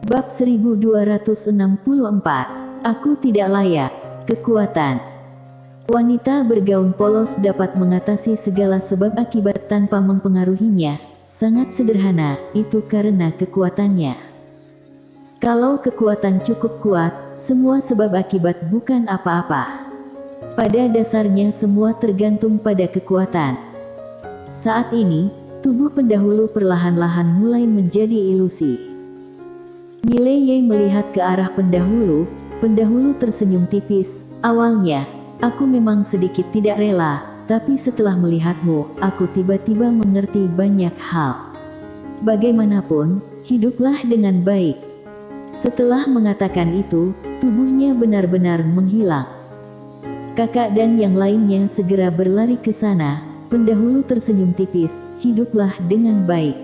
Bab 1264. Aku tidak layak. Kekuatan. Wanita bergaun polos dapat mengatasi segala sebab akibat tanpa mempengaruhinya. Sangat sederhana, itu karena kekuatannya. Kalau kekuatan cukup kuat, semua sebab akibat bukan apa-apa. Pada dasarnya semua tergantung pada kekuatan. Saat ini, tubuh pendahulu perlahan-lahan mulai menjadi ilusi. Mileye melihat ke arah pendahulu tersenyum tipis. Awalnya, aku memang sedikit tidak rela, tapi setelah melihatmu, aku tiba-tiba mengerti banyak hal. Bagaimanapun, hiduplah dengan baik. Setelah mengatakan itu, tubuhnya benar-benar menghilang. Kakak dan yang lainnya segera berlari ke sana. Pendahulu tersenyum tipis, hiduplah dengan baik.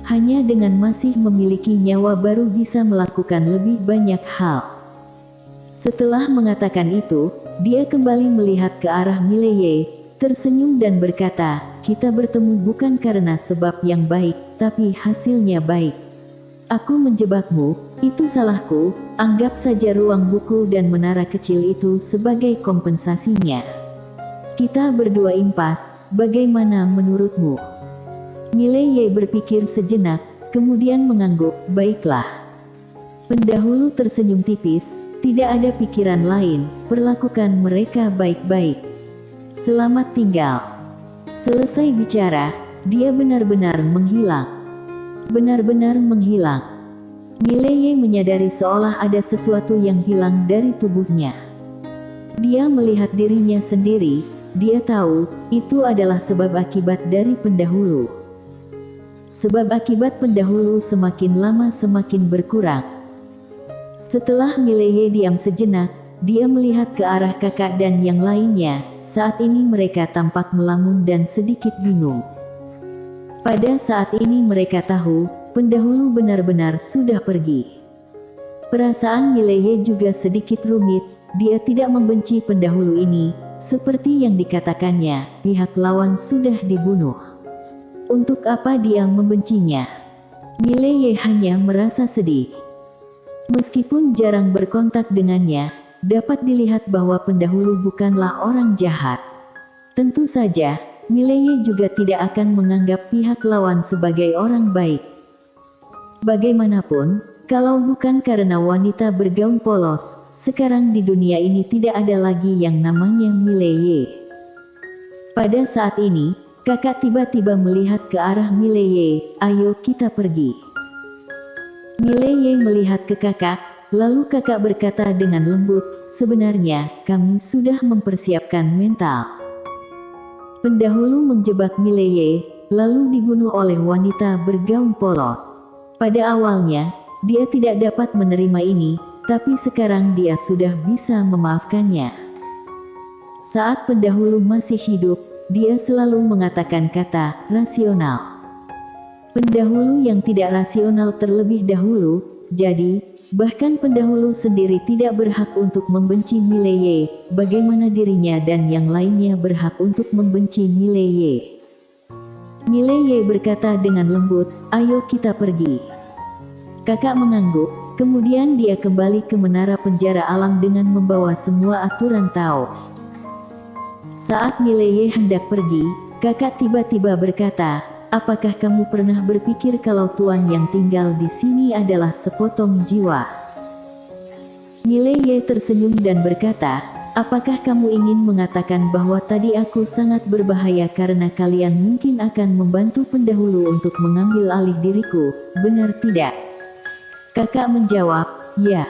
Hanya dengan masih memiliki nyawa baru bisa melakukan lebih banyak hal. Setelah mengatakan itu, dia kembali melihat ke arah Mileye, tersenyum dan berkata, kita bertemu bukan karena sebab yang baik, tapi hasilnya baik. Aku menjebakmu, itu salahku, anggap saja ruang buku dan menara kecil itu sebagai kompensasinya. Kita berdua impas, bagaimana menurutmu? Mileye berpikir sejenak, kemudian mengangguk, baiklah. Pendahulu tersenyum tipis, tidak ada pikiran lain, perlakukan mereka baik-baik. Selamat tinggal. Selesai bicara, dia benar-benar menghilang. Benar-benar menghilang. Mileye menyadari seolah ada sesuatu yang hilang dari tubuhnya. Dia melihat dirinya sendiri, dia tahu, itu adalah sebab akibat dari pendahulu. Sebab akibat pendahulu semakin lama semakin berkurang. Setelah Mileye diam sejenak, dia melihat ke arah kakak dan yang lainnya. Saat ini mereka tampak melamun dan sedikit bingung. Pada saat ini mereka tahu, pendahulu benar-benar sudah pergi. Perasaan Mileye juga sedikit rumit, dia tidak membenci pendahulu ini. Seperti yang dikatakannya, pihak lawan sudah dibunuh. Untuk apa dia membencinya? Mileye hanya merasa sedih. Meskipun jarang berkontak dengannya, dapat dilihat bahwa pendahulu bukanlah orang jahat. Tentu saja, Mileye juga tidak akan menganggap pihak lawan sebagai orang baik. Bagaimanapun, kalau bukan karena wanita bergaun polos, sekarang di dunia ini tidak ada lagi yang namanya Mileye. Pada saat ini, kakak tiba-tiba melihat ke arah Mileye, ayo kita pergi. Mileye melihat ke kakak, lalu kakak berkata dengan lembut, sebenarnya, kami sudah mempersiapkan mental. Pendahulu menjebak Mileye, lalu dibunuh oleh wanita bergaun polos. Pada awalnya, dia tidak dapat menerima ini, tapi sekarang dia sudah bisa memaafkannya. Saat pendahulu masih hidup, dia selalu mengatakan kata rasional. Pendahulu yang tidak rasional terlebih dahulu, jadi, bahkan pendahulu sendiri tidak berhak untuk membenci Mileye, bagaimana dirinya dan yang lainnya berhak untuk membenci Mileye. Mileye berkata dengan lembut, ayo kita pergi. Kakak mengangguk, kemudian dia kembali ke menara penjara alam dengan membawa semua aturan Tao. Saat Mileye hendak pergi, kakak tiba-tiba berkata, apakah kamu pernah berpikir kalau tuan yang tinggal di sini adalah sepotong jiwa? Mileye tersenyum dan berkata, apakah kamu ingin mengatakan bahwa tadi aku sangat berbahaya karena kalian mungkin akan membantu pendahulu untuk mengambil alih diriku, benar tidak? Kakak menjawab, ya.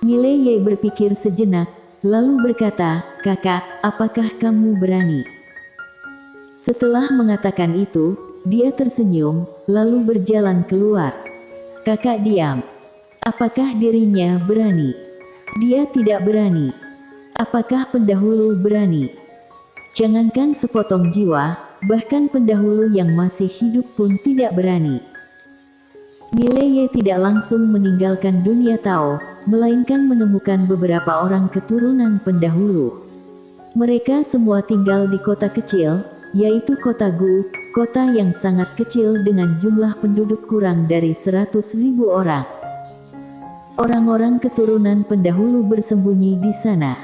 Mileye berpikir sejenak, lalu berkata, kakak, apakah kamu berani? Setelah mengatakan itu, dia tersenyum, lalu berjalan keluar. Kakak diam. Apakah dirinya berani? Dia tidak berani. Apakah pendahulu berani? Jangankan sepotong jiwa, bahkan pendahulu yang masih hidup pun tidak berani. Mileye tidak langsung meninggalkan dunia Tao, melainkan menemukan beberapa orang keturunan pendahulu. Mereka semua tinggal di kota kecil, yaitu kota Gu, kota yang sangat kecil dengan jumlah penduduk kurang dari 100.000 orang. Orang-orang keturunan pendahulu bersembunyi di sana.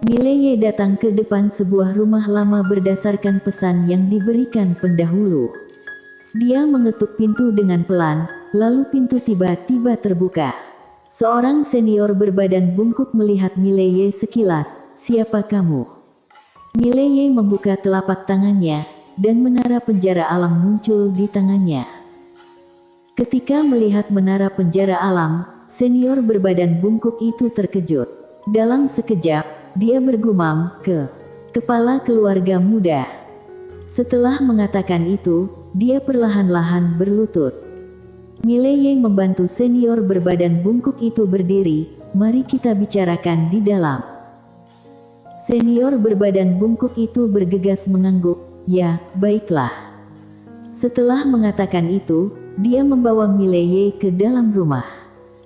Mileye datang ke depan sebuah rumah lama berdasarkan pesan yang diberikan pendahulu. Dia mengetuk pintu dengan pelan, lalu pintu tiba-tiba terbuka. Seorang senior berbadan bungkuk melihat Mileye sekilas. "Siapa kamu?" Mileye membuka telapak tangannya, dan menara penjara alam muncul di tangannya. Ketika melihat menara penjara alam, senior berbadan bungkuk itu terkejut. Dalam sekejap, dia bergumam, Kepala keluarga muda." Setelah mengatakan itu, dia perlahan-lahan berlutut. Mileye membantu senior berbadan bungkuk itu berdiri. "Mari kita bicarakan di dalam." Senior berbadan bungkuk itu bergegas mengangguk. "Ya, baiklah." Setelah mengatakan itu, dia membawa Mileye ke dalam rumah.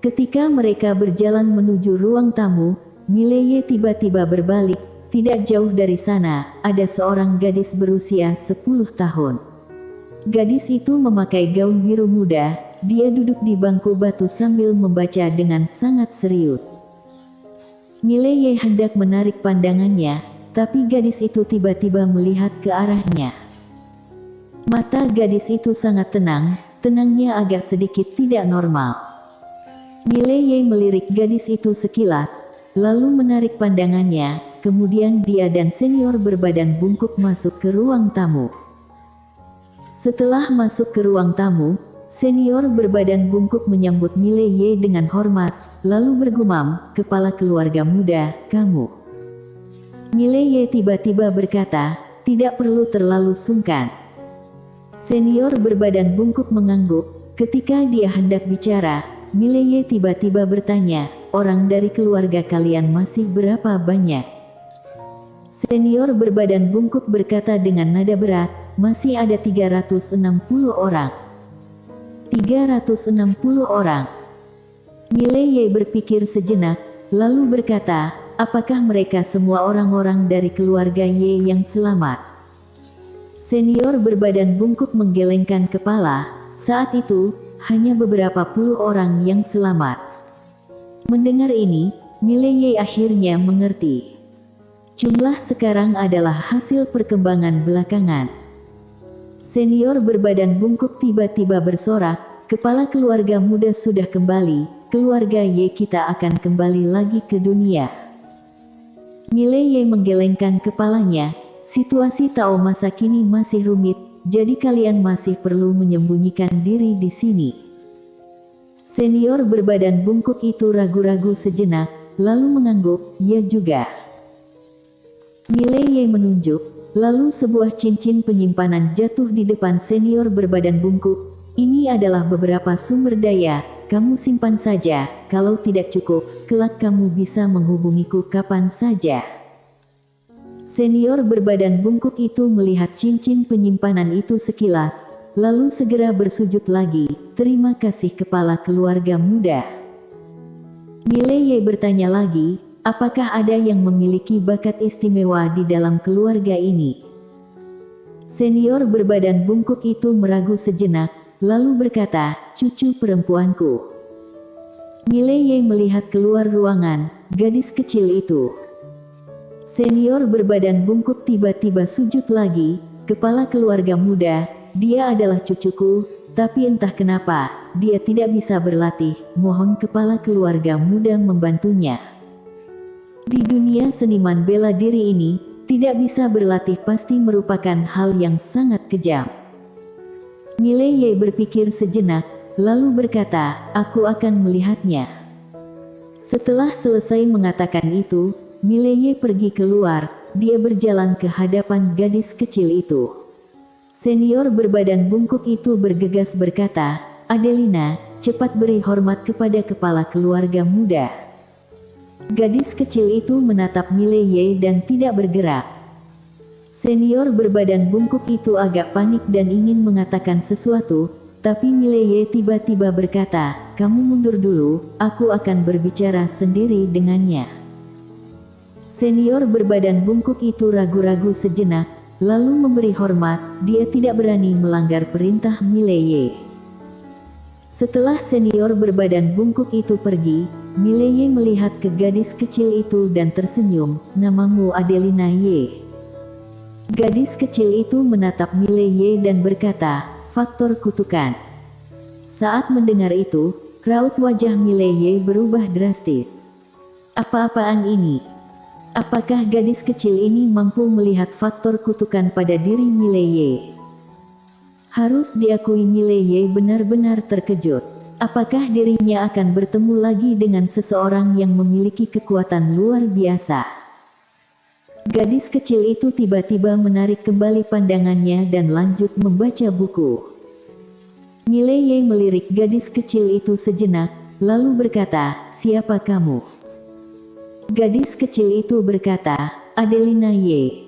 Ketika mereka berjalan menuju ruang tamu, Mileye tiba-tiba berbalik. Tidak jauh dari sana, ada seorang gadis berusia 10 tahun. Gadis itu memakai gaun biru muda. Dia duduk di bangku batu sambil membaca dengan sangat serius. Mileye hendak menarik pandangannya, tapi gadis itu tiba-tiba melihat ke arahnya. Mata gadis itu sangat tenang, tenangnya agak sedikit tidak normal. Mileye melirik gadis itu sekilas, lalu menarik pandangannya, kemudian dia dan senior berbadan bungkuk masuk ke ruang tamu. Setelah masuk ke ruang tamu, senior berbadan bungkuk menyambut Mileye dengan hormat, lalu bergumam, "Kepala keluarga muda, kamu." Mileye tiba-tiba berkata, "Tidak perlu terlalu sungkan." Senior berbadan bungkuk mengangguk. Ketika dia hendak bicara, Mileye tiba-tiba bertanya, "Orang dari keluarga kalian masih berapa banyak?" Senior berbadan bungkuk berkata dengan nada berat, "Masih ada 360 orang." 360 orang. Mileye berpikir sejenak, lalu berkata, "Apakah mereka semua orang-orang dari keluarga Y yang selamat?" Senior berbadan bungkuk menggelengkan kepala. Saat itu, hanya beberapa puluh orang yang selamat. Mendengar ini, Mileye akhirnya mengerti. Jumlah sekarang adalah hasil perkembangan belakangan. Senior berbadan bungkuk tiba-tiba bersorak, "Kepala keluarga muda sudah kembali, keluarga Y kita akan kembali lagi ke dunia." Mileye menggelengkan kepalanya. "Situasi Tao masa kini masih rumit, jadi kalian masih perlu menyembunyikan diri di sini." Senior berbadan bungkuk itu ragu-ragu sejenak, lalu mengangguk, "Ya juga." Mileye menunjuk, lalu sebuah cincin penyimpanan jatuh di depan senior berbadan bungkuk. "Ini adalah beberapa sumber daya, kamu simpan saja, kalau tidak cukup, kelak kamu bisa menghubungiku kapan saja." Senior berbadan bungkuk itu melihat cincin penyimpanan itu sekilas, lalu segera bersujud lagi, "Terima kasih kepala keluarga muda." Mileye bertanya lagi, "Apakah ada yang memiliki bakat istimewa di dalam keluarga ini?" Senior berbadan bungkuk itu meragu sejenak, lalu berkata, "Cucu perempuanku." Mileye melihat keluar ruangan, gadis kecil itu. Senior berbadan bungkuk tiba-tiba sujud lagi, "Kepala keluarga muda, dia adalah cucuku, tapi entah kenapa, dia tidak bisa berlatih, mohon kepala keluarga muda membantunya." Di dunia seniman bela diri ini, tidak bisa berlatih pasti merupakan hal yang sangat kejam. Mileye berpikir sejenak, lalu berkata, "Aku akan melihatnya." Setelah selesai mengatakan itu, Mileye pergi keluar. Dia berjalan ke hadapan gadis kecil itu. Senior berbadan bungkuk itu bergegas berkata, "Adelina, cepat beri hormat kepada kepala keluarga muda." Gadis kecil itu menatap Mileye dan tidak bergerak. Senior berbadan bungkuk itu agak panik dan ingin mengatakan sesuatu, tapi Mileye tiba-tiba berkata, "Kamu mundur dulu, aku akan berbicara sendiri dengannya." Senior berbadan bungkuk itu ragu-ragu sejenak, lalu memberi hormat. Dia tidak berani melanggar perintah Mileye. Setelah senior berbadan bungkuk itu pergi, Mileye melihat ke gadis kecil itu dan tersenyum, "Namamu Adelina Ye." Gadis kecil itu menatap Mileye dan berkata, "Faktor kutukan." Saat mendengar itu, raut wajah Mileye berubah drastis. Apa-apaan ini? Apakah gadis kecil ini mampu melihat faktor kutukan pada diri Mileye? Harus diakui Mileye benar-benar terkejut. Apakah dirinya akan bertemu lagi dengan seseorang yang memiliki kekuatan luar biasa? Gadis kecil itu tiba-tiba menarik kembali pandangannya dan lanjut membaca buku. Mileye melirik gadis kecil itu sejenak, lalu berkata, "Siapa kamu?" Gadis kecil itu berkata, "Adelina Ye."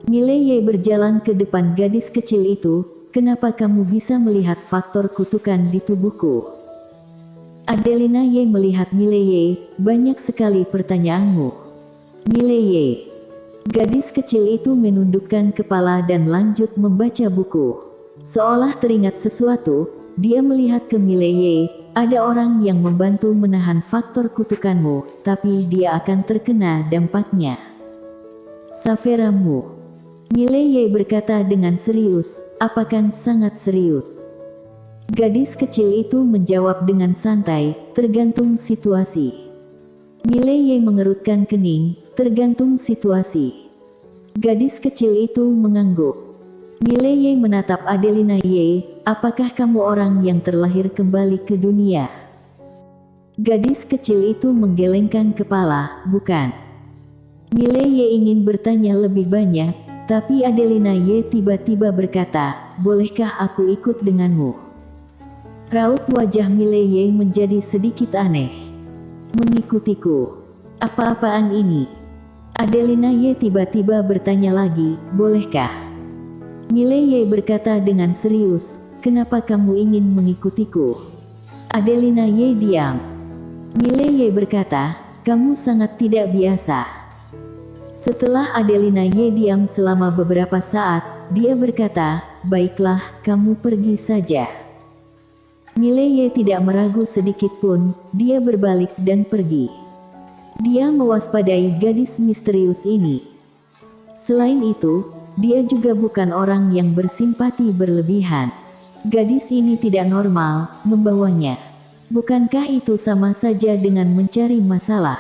Mileye berjalan ke depan gadis kecil itu. "Kenapa kamu bisa melihat faktor kutukan di tubuhku?" Adelina Ye melihat Mileye, "Banyak sekali pertanyaanmu." "Mileye." Gadis kecil itu menundukkan kepala dan lanjut membaca buku. Seolah teringat sesuatu, dia melihat ke Mileye, "Ada orang yang membantu menahan faktor kutukanmu, tapi dia akan terkena dampaknya." "Saveramu." Mileye berkata dengan serius, "Apakan sangat serius?" Gadis kecil itu menjawab dengan santai, "Tergantung situasi." Mileye mengerutkan kening, "Tergantung situasi." Gadis kecil itu mengangguk. Mileye menatap Adelina Ye, "Apakah kamu orang yang terlahir kembali ke dunia?" Gadis kecil itu menggelengkan kepala, "Bukan." Mileye ingin bertanya lebih banyak, tapi Adelina Ye tiba-tiba berkata, "Bolehkah aku ikut denganmu?" Raut wajah Mileye menjadi sedikit aneh. "Mengikutiku? Apa-apaan ini?" Adelina Ye tiba-tiba bertanya lagi, "Bolehkah?" Mileye berkata dengan serius, "Kenapa kamu ingin mengikutiku?" Adelina Ye diam. Mileye berkata, "Kamu sangat tidak biasa." Setelah Adelina Ye diam selama beberapa saat, dia berkata, "Baiklah, kamu pergi saja." Mileye tidak meragu sedikit pun, dia berbalik dan pergi. Dia mewaspadai gadis misterius ini. Selain itu, dia juga bukan orang yang bersimpati berlebihan. Gadis ini tidak normal, membawanya. Bukankah itu sama saja dengan mencari masalah?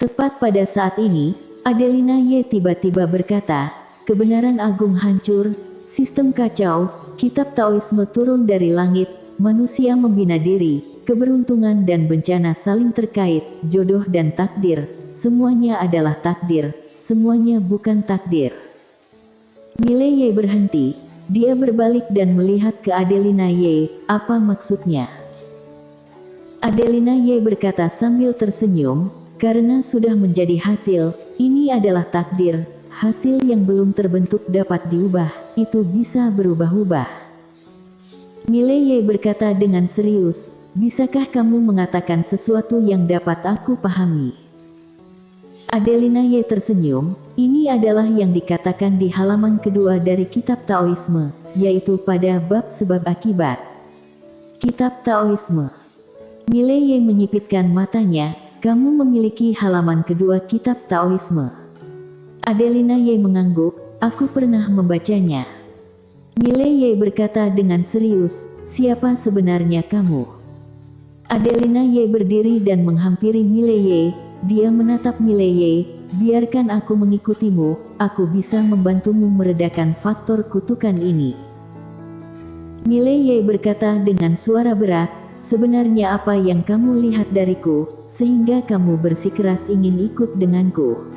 Tepat pada saat ini, Adelina Ye tiba-tiba berkata, "Kebenaran agung hancur, sistem kacau, kitab Taoisme turun dari langit, manusia membina diri, keberuntungan dan bencana saling terkait, jodoh dan takdir, semuanya adalah takdir, semuanya bukan takdir." Mileye berhenti, dia berbalik dan melihat ke Adelina Ye, "Apa maksudnya?" Adelina Ye berkata sambil tersenyum, "Karena sudah menjadi hasil, ini adalah takdir, hasil yang belum terbentuk dapat diubah, itu bisa berubah-ubah." Mileye berkata dengan serius, "Bisakah kamu mengatakan sesuatu yang dapat aku pahami?" Adelina Ye tersenyum, "Ini adalah yang dikatakan di halaman kedua dari kitab Taoisme, yaitu pada bab sebab akibat." Kitab Taoisme. Mileye menyipitkan matanya, "Kamu memiliki halaman kedua kitab Taoisme?" Adelina Ye mengangguk, "Aku pernah membacanya." Mileye berkata dengan serius, "Siapa sebenarnya kamu?" Adelina Ye berdiri dan menghampiri Mileye, dia menatap Mileye, "Biarkan aku mengikutimu, aku bisa membantumu meredakan faktor kutukan ini." Mileye berkata dengan suara berat, "Sebenarnya apa yang kamu lihat dariku, sehingga kamu bersikeras ingin ikut denganku?"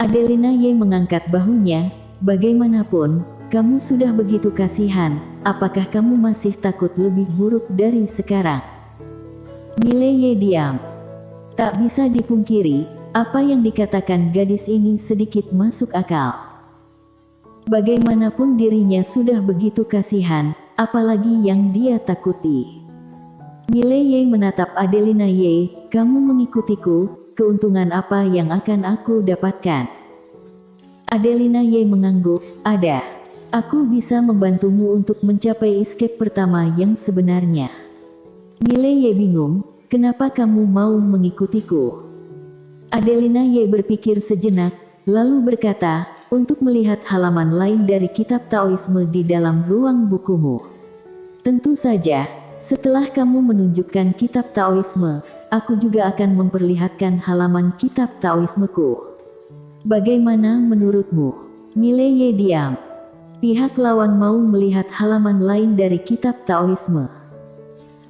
Adelina Ye mengangkat bahunya, "Bagaimanapun, kamu sudah begitu kasihan, apakah kamu masih takut lebih buruk dari sekarang?" Mileye diam. Tak bisa dipungkiri, apa yang dikatakan gadis ini sedikit masuk akal. Bagaimanapun dirinya sudah begitu kasihan, apalagi yang dia takuti. Mileye menatap Adelina Ye, "Kamu mengikutiku, keuntungan apa yang akan aku dapatkan?" Adelina Ye mengangguk, "Ada." Aku bisa membantumu untuk mencapai escape pertama yang sebenarnya. Mile Ye bingung, kenapa kamu mau mengikutiku? Adelina Ye berpikir sejenak, lalu berkata, untuk melihat halaman lain dari kitab Taoisme di dalam ruang bukumu. Tentu saja, setelah kamu menunjukkan kitab Taoisme, aku juga akan memperlihatkan halaman kitab Taoismeku. Bagaimana menurutmu? Mile Ye diam. Pihak lawan mau melihat halaman lain dari kitab Taoisme.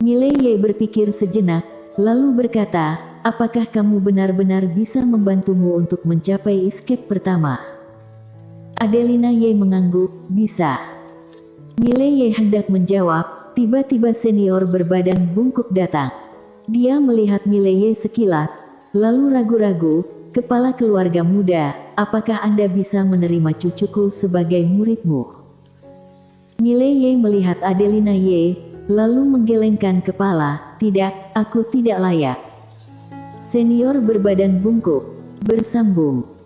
Mile Ye berpikir sejenak, lalu berkata, apakah kamu benar-benar bisa membantumu untuk mencapai escape pertama? Adelina Ye mengangguk, bisa. Mile Ye hendak menjawab, tiba-tiba senior berbadan bungkuk datang. Dia melihat Mile Ye sekilas, lalu ragu-ragu, kepala keluarga muda, apakah Anda bisa menerima cucuku sebagai muridmu? Mile Ye melihat Adelina Ye, lalu menggelengkan kepala, tidak, aku tidak layak. Senior berbadan bungkuk, bersambung.